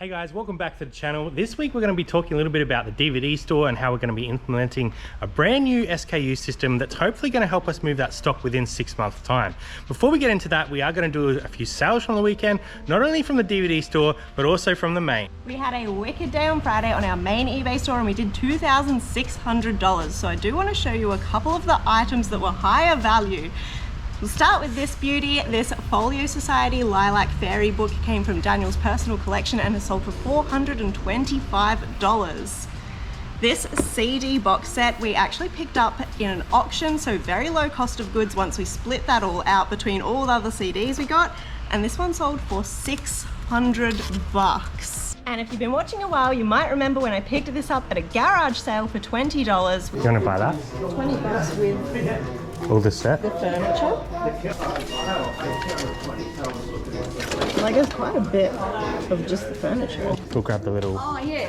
Hey guys, welcome back to the channel. This week we're going to be talking a little bit about the DVD store and how we're going to be implementing a brand new SKU system that's hopefully going to help us move that stock within 6 months time. Before we get into that, we are going to do a few sales from the weekend, not only from the DVD store, but also from the main. We had a wicked day on Friday on our main eBay store and we did $2,600. So I do want to show you a couple of the items that were higher value. We'll start with this beauty. This Folio Society Lilac Fairy book came from Daniel's personal collection and is sold for $425. This CD box set we actually picked up in an auction, so very low cost of goods once we split that all out between all the other CDs we got, and this one sold for $600. And if you've been watching a while, you might remember when I picked this up at a garage sale for $20. You want to buy that? $20 with all the set? The furniture. Like there's quite a bit of just the furniture. We'll grab the little... Oh yeah,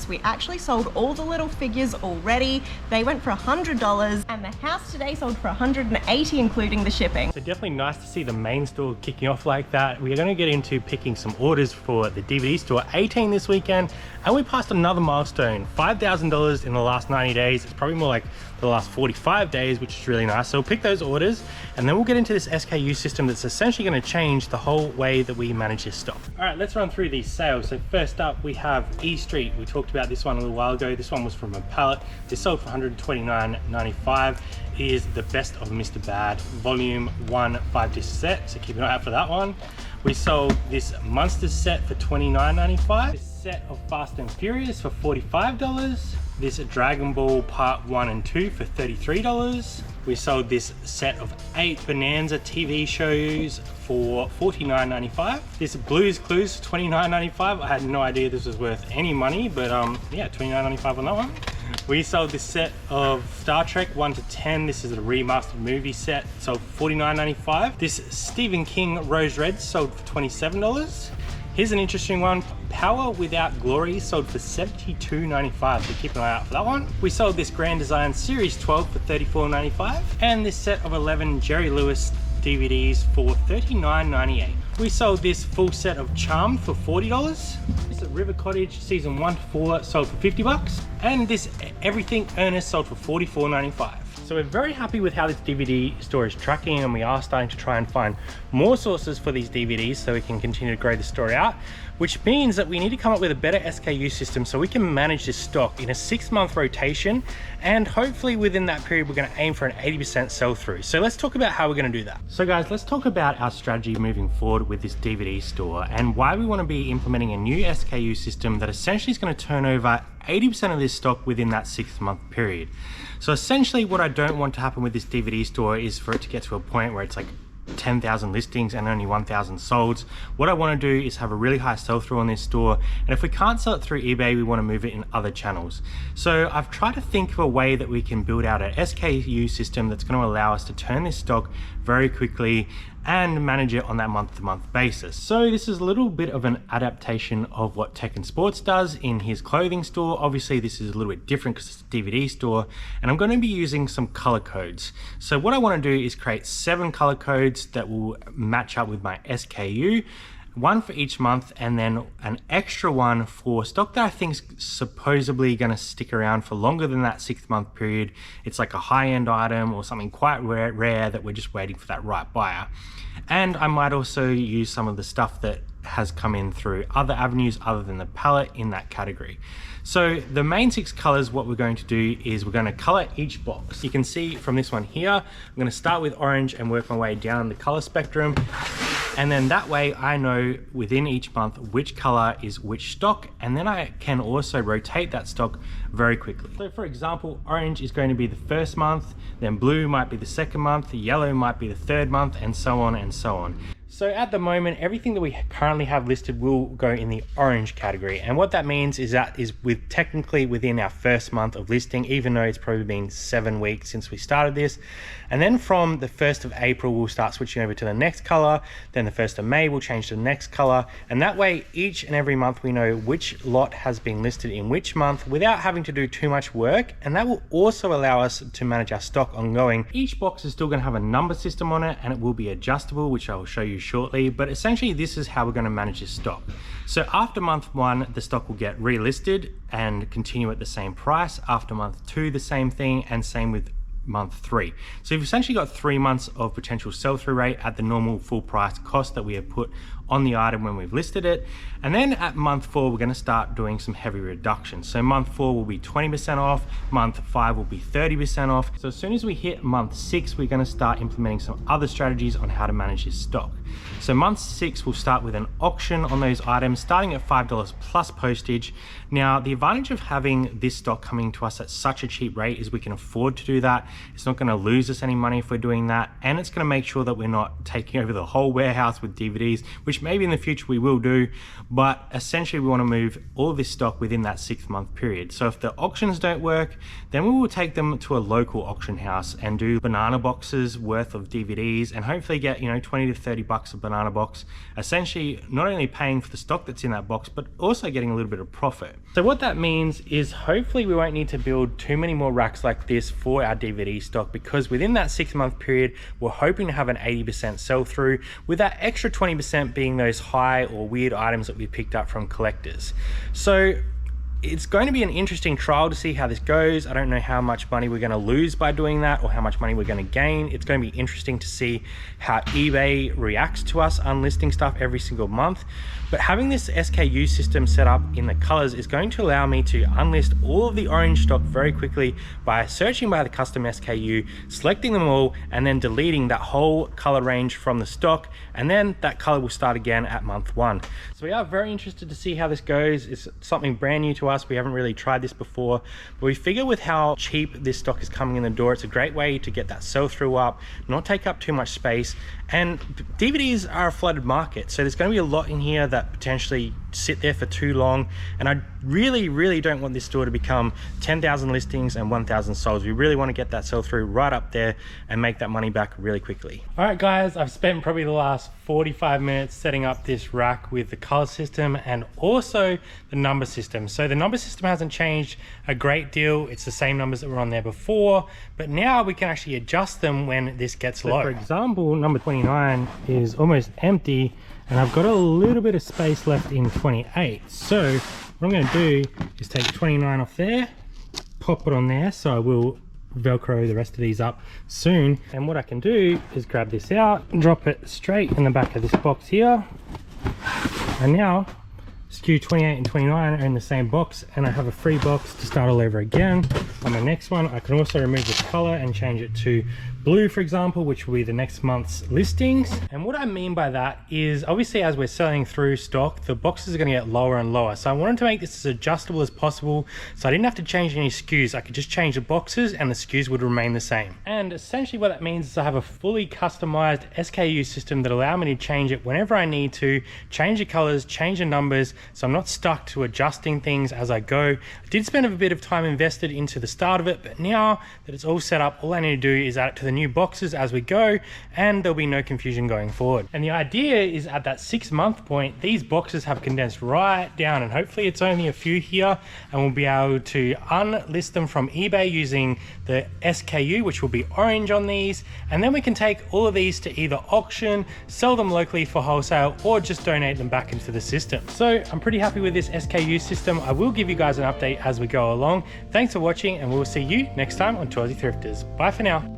we actually sold all the little figures already. They went for $100 and the house today sold for $180 including the shipping. So definitely nice to see the main store kicking off like that. We're going to get into picking some orders for the DVD store, 18 this weekend, and we passed another milestone, $5,000 in the last 90 days. It's probably more like the last 45 days, which is really nice. So we'll pick those orders and then we'll get into this SKU system that's essentially going to change the whole way that we manage this stock. All right, let's run through these sales. So first up, we have E Street. We talked about this one a little while ago. This one was from a pallet. This sold for $129.95. It is the Best of Mr. Bad Volume 1 5-disc set, so keep an eye out for that one. We sold this Monsters set for $29.95. This set of Fast and Furious for $45. This Dragon Ball Part 1 and 2 for $33. We sold this set of 8 Bonanza TV shows for $49.95. This Blue's Clues for $29.95. I had no idea this was worth any money, but yeah, $29.95 on that one. We sold this set of Star Trek 1 to 10. This is a remastered movie set, sold for $49.95. This Stephen King Rose Red sold for $27. Here's an interesting one. Power Without Glory sold for $72.95, so keep an eye out for that one. We sold this Grand Design Series 12 for $34.95, and this set of 11 Jerry Lewis DVDs for $39.98. We sold this full set of Charmed for $40. This River Cottage Season 1 to 4 sold for $50. And this Everything Ernest sold for $44.95. So we're very happy with how this DVD store is tracking, and we are starting to try and find more sources for these DVDs so we can continue to grow the store out, which means that we need to come up with a better SKU system so we can manage this stock in a 6-month rotation, and hopefully within that period we're going to aim for an 80% sell through. So let's talk about how we're going to do that. So guys, let's talk about our strategy moving forward with this DVD store and why we want to be implementing a new SKU system that essentially is going to turn over 80% of this stock within that 6-month period. So essentially what I don't want to happen with this DVD store is for it to get to a point where it's like 10,000 listings and only 1,000 solds. What I want to do is have a really high sell through on this store, and if we can't sell it through eBay, we want to move it in other channels. So I've tried to think of a way that we can build out an SKU system that's going to allow us to turn this stock very quickly and manage it on that month-to-month basis. So this is a little bit of an adaptation of what Tech and Sports does in his clothing store. Obviously this is a little bit different because it's a DVD store, and I'm going to be using some color codes. So what I want to do is create 7 color codes that will match up with my SKU, one for each month, and then an extra one for stock that I think is supposedly going to stick around for longer than that 6-month period. It's like a high-end item or something quite rare that we're just waiting for that right buyer. And I might also use some of the stuff that has come in through other avenues other than the palette in that category. So the main 6 colors, what we're going to do is we're going to color each box. You can see from this one here, I'm going to start with orange and work my way down the color spectrum. And then that way I know within each month which color is which stock, and then I can also rotate that stock very quickly. So for example, orange is going to be the 1st month, then blue might be the 2nd month, yellow might be the 3rd month, and so on and so on. So at the moment, everything that we currently have listed will go in the orange category. And what that means is that is technically within our 1st month of listing, even though it's probably been 7 weeks since we started this. And then from the 1st of April, we'll start switching over to the next color. Then the 1st of May, we'll change to the next color. And that way, each and every month, we know which lot has been listed in which month without having to do too much work. And that will also allow us to manage our stock ongoing. Each box is still going to have a number system on it, and it will be adjustable, which I will show you shortly, but essentially this is how we're going to manage this stock. So after month 1, the stock will get relisted and continue at the same price. After month 2, the same thing, and same with month 3. So you've essentially got 3 months of potential sell-through rate at the normal full price cost that we have put on the item when we've listed it. And then at month 4, we're going to start doing some heavy reductions. So month 4 will be 20% off, month 5 will be 30% off. So as soon as we hit month 6, we're going to start implementing some other strategies on how to manage this stock. So month 6, we'll start with an auction on those items, starting at $5 plus postage. Now, the advantage of having this stock coming to us at such a cheap rate is we can afford to do that. It's not going to lose us any money if we're doing that, and it's going to make sure that we're not taking over the whole warehouse with DVDs, which maybe in the future we will do, but essentially we want to move all of this stock within that 6-month period. So if the auctions don't work, then we will take them to a local auction house and do banana boxes worth of DVDs, and hopefully get, you know, 20 to 30 bucks a banana box, essentially not only paying for the stock that's in that box, but also getting a little bit of profit. So what that means is hopefully we won't need to build too many more racks like this for our DVD stock, because within that 6-month period, we're hoping to have an 80% sell through, with that extra 20% being those high or weird items that we picked up from collectors. So it's going to be an interesting trial to see how this goes. I don't know how much money we're going to lose by doing that or how much money we're going to gain. It's going to be interesting to see how eBay reacts to us unlisting stuff every single month. But having this SKU system set up in the colors is going to allow me to unlist all of the orange stock very quickly by searching by the custom SKU, selecting them all, and then deleting that whole color range from the stock. And then that color will start again at month 1. So we are very interested to see how this goes. It's something brand new to us. We haven't really tried this before, but we figure with how cheap this stock is coming in the door, it's a great way to get that sell through up, not take up too much space. And DVDs are a flooded market, so there's going to be a lot in here that potentially sit there for too long, and I really don't want this store to become 10,000 listings and 1,000 solds. We really want to get that sell through right up there and make that money back really quickly. All right guys, I've spent probably the last 45 minutes setting up this rack with the color system and also the number system. So the number system hasn't changed a great deal. It's the same numbers that were on there before, but now we can actually adjust them when this gets low. For example, number 29 is almost empty, and I've got a little bit of space left in 28. So what I'm going to do is take 29 off there, pop it on there, so I will Velcro the rest of these up soon. And what I can do is grab this out and drop it straight in the back of this box here. And now SKU 28 and 29 are in the same box, and I have a free box to start all over again. On the next one, I can also remove this color and change it to blue, for example, which will be the next month's listings. And what I mean by that is, obviously as we're selling through stock, the boxes are going to get lower and lower. So I wanted to make this as adjustable as possible, so I didn't have to change any SKUs. I could just change the boxes and the SKUs would remain the same. And essentially what that means is I have a fully customized SKU system that allows me to change it whenever I need to, change the colors, change the numbers, so I'm not stuck to adjusting things as I go. I did spend a bit of time invested into the start of it, but now that it's all set up, all I need to do is add it to the new boxes as we go, and there'll be no confusion going forward. And the idea is at that 6-month point, these boxes have condensed right down, and hopefully it's only a few here, and we'll be able to unlist them from eBay using the SKU, which will be orange on these, and then we can take all of these to either auction, sell them locally for wholesale, or just donate them back into the system. So I'm pretty happy with this SKU system. I will give you guys an update as we go along. Thanks for watching, and we'll see you next time on Toysy Thrifters. Bye for now.